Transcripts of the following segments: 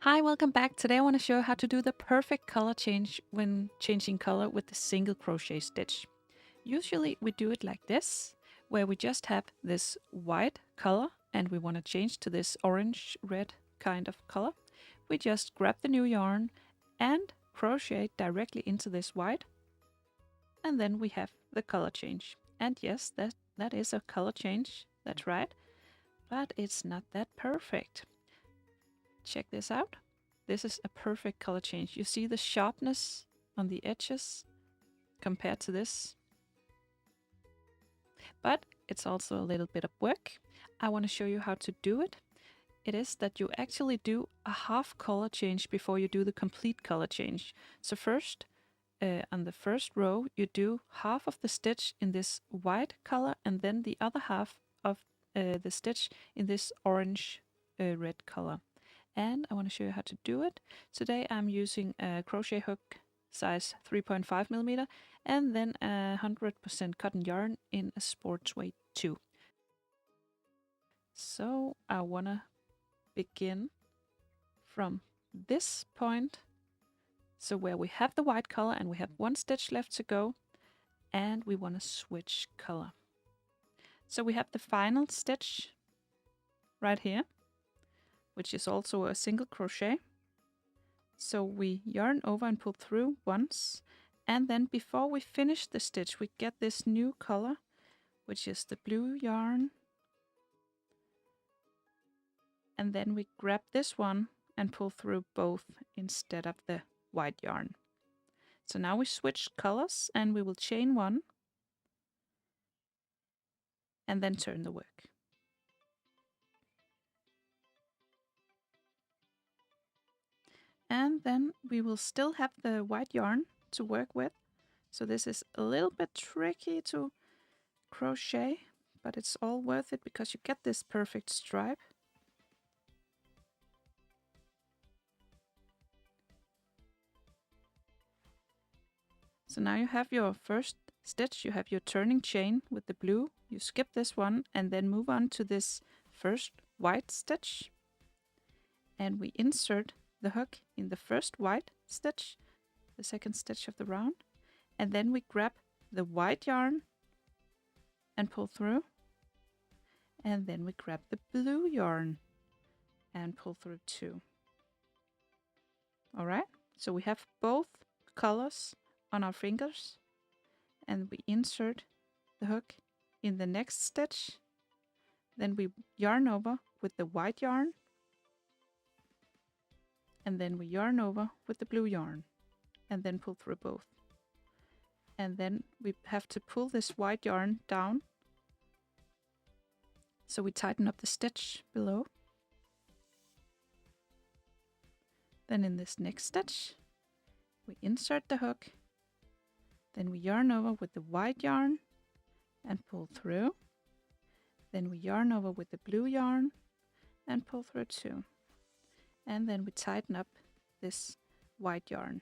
Hi, welcome back. Today I want to show you how to do the perfect color change when changing color with a single crochet stitch. Usually we do it like this, where we just have this white color and we want to change to this orange red kind of color. We just grab the new yarn and crochet directly into this white, and then we have the color change. And yes, that is a color change, that's right, but it's not that perfect. Check this out. This is a perfect color change. You see the sharpness on the edges compared to this, but it's also a little bit of work. I want to show you how to do it. It is that you actually do a half color change before you do the complete color change. So first, on the first row, you do half of the stitch in this white color and then the other half of the stitch in this orange red color. And I want to show you how to do it. Today I'm using a crochet hook size 3.5 millimeter and then 100% cotton yarn in a sports weight 2. So I want to begin from this point, so where we have the white color and we have one stitch left to go, and we want to switch color. So we have the final stitch right here, which is also a single crochet. So we yarn over and pull through once, and then before we finish the stitch we get this new color, which is the blue yarn, and then we grab this one and pull through both instead of the white yarn. So now we switch colors and we will chain one and then turn the work. And then we will still have the white yarn to work with. So this is a little bit tricky to crochet, but it's all worth it because you get this perfect stripe. So now you have your first stitch, you have your turning chain with the blue, you skip this one and then move on to this first white stitch. And we insert the hook in the first white stitch, the second stitch of the round. And then we grab the white yarn and pull through. And then we grab the blue yarn and pull through too. All right, so we have both colors on our fingers, and we insert the hook in the next stitch. Then we yarn over with the white yarn, and then we yarn over with the blue yarn, and then pull through both. And then we have to pull this white yarn down, so we tighten up the stitch below. Then in this next stitch, we insert the hook, then we yarn over with the white yarn and pull through. Then we yarn over with the blue yarn and pull through too. And then we tighten up this white yarn.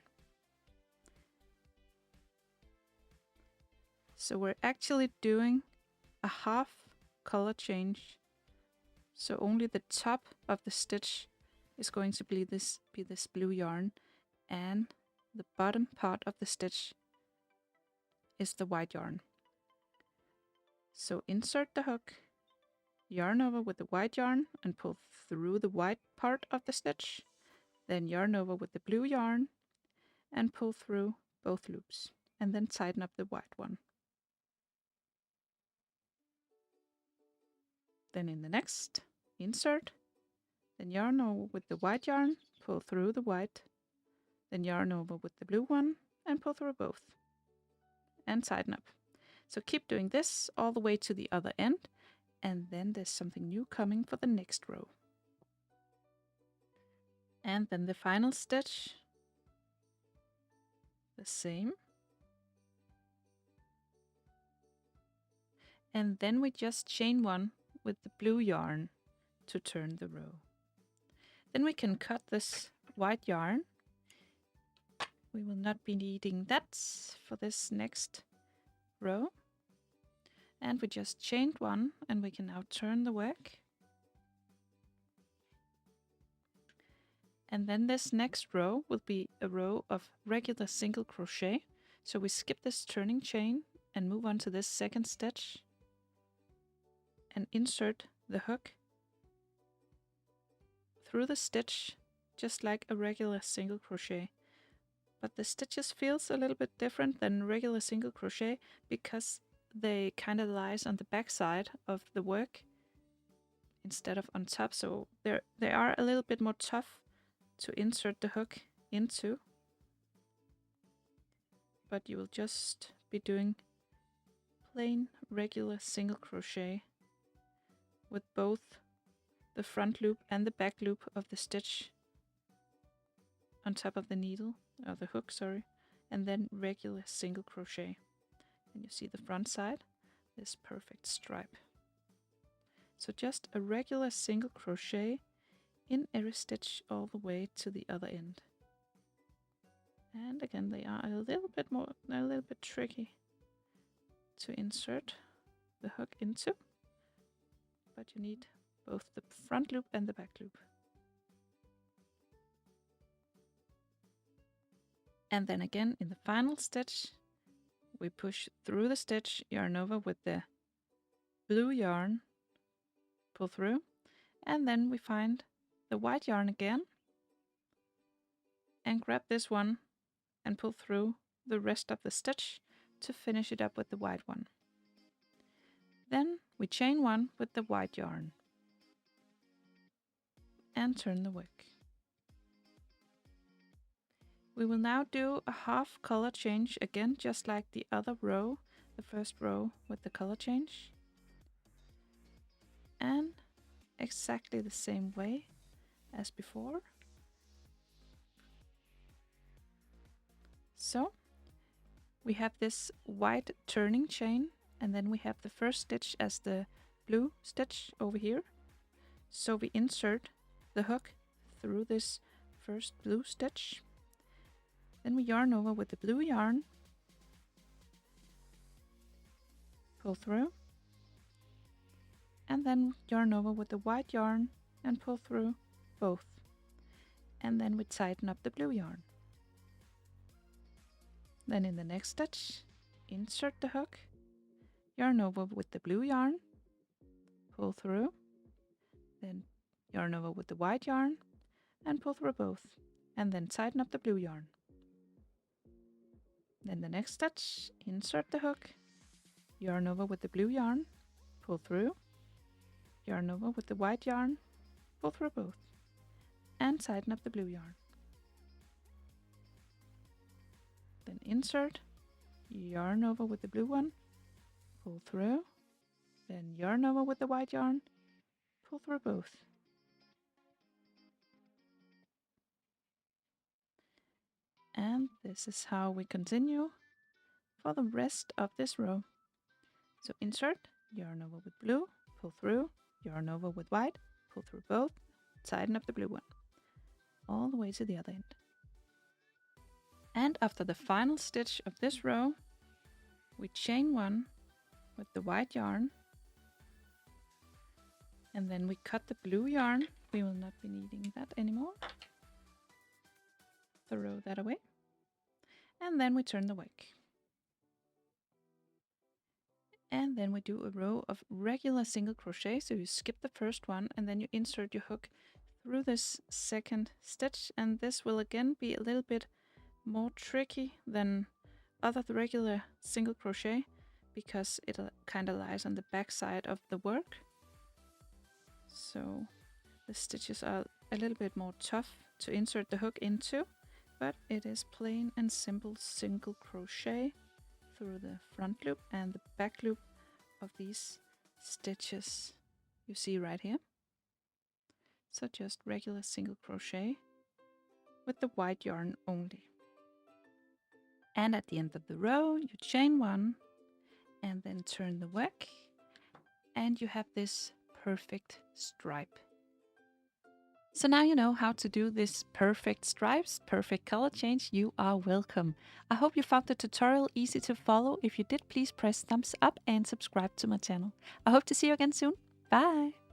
So we're actually doing a half color change. So only the top of the stitch is going to be this blue yarn, and the bottom part of the stitch is the white yarn. So insert the hook, yarn over with the white yarn and pull through the white part of the stitch, then yarn over with the blue yarn and pull through both loops, and then tighten up the white one. Then in the next, insert, then yarn over with the white yarn, pull through the white, then yarn over with the blue one and pull through both, and tighten up. So keep doing this all the way to the other end, and then there's something new coming for the next row. And then the final stitch, the same. And then we just chain one with the blue yarn to turn the row. Then we can cut this white yarn. We will not be needing that for this next row. And we just chained one, and we can now turn the work. And then this next row will be a row of regular single crochet. So we skip this turning chain and move on to this second stitch and insert the hook through the stitch just like a regular single crochet. But the stitches feels a little bit different than regular single crochet because they kind of lies on the back side of the work instead of on top, so they are a little bit more tough to insert the hook into, but you will just be doing plain regular single crochet with both the front loop and the back loop of the stitch on top of the needle, or the hook, sorry, and then regular single crochet. And you see the front side, this perfect stripe. So just a regular single crochet in every stitch all the way to the other end. And again, they are a little bit tricky to insert the hook into, but you need both the front loop and the back loop. And then again in the final stitch, we push through the stitch, yarn over with the blue yarn, pull through, and then we find the white yarn again and grab this one and pull through the rest of the stitch to finish it up with the white one. Then we chain one with the white yarn and turn the work. We will now do a half color change again, just like the other row, the first row with the color change, and exactly the same way as before. So we have this white turning chain, and then we have the first stitch as the blue stitch over here. So we insert the hook through this first blue stitch. Then we yarn over with the blue yarn, pull through, and then yarn over with the white yarn and pull through both. And then we tighten up the blue yarn. Then in the next stitch, insert the hook, yarn over with the blue yarn, pull through, then yarn over with the white yarn and pull through both, and then tighten up the blue yarn. Then the next stitch, insert the hook, yarn over with the blue yarn, pull through, yarn over with the white yarn, pull through both, and tighten up the blue yarn. Then insert, yarn over with the blue one, pull through, then yarn over with the white yarn, pull through both. And this is how we continue for the rest of this row. So insert, yarn over with blue, pull through, yarn over with white, pull through both, tighten up the blue one, all the way to the other end. And after the final stitch of this row, we chain one with the white yarn, and then we cut the blue yarn. We will not be needing that anymore. Throw that away. And then we turn the work. And then we do a row of regular single crochet. So you skip the first one and then you insert your hook through this second stitch. And this will again be a little bit more tricky than other regular single crochet because it kind of lies on the back side of the work. So the stitches are a little bit more tough to insert the hook into, but it is plain and simple single crochet through the front loop and the back loop of these stitches you see right here. So just regular single crochet with the white yarn only. And at the end of the row, you chain one and then turn the work, and you have this perfect stripe. So now you know how to do this perfect stripes, perfect color change. You are welcome. I hope you found the tutorial easy to follow. If you did, please press thumbs up and subscribe to my channel. I hope to see you again soon. Bye!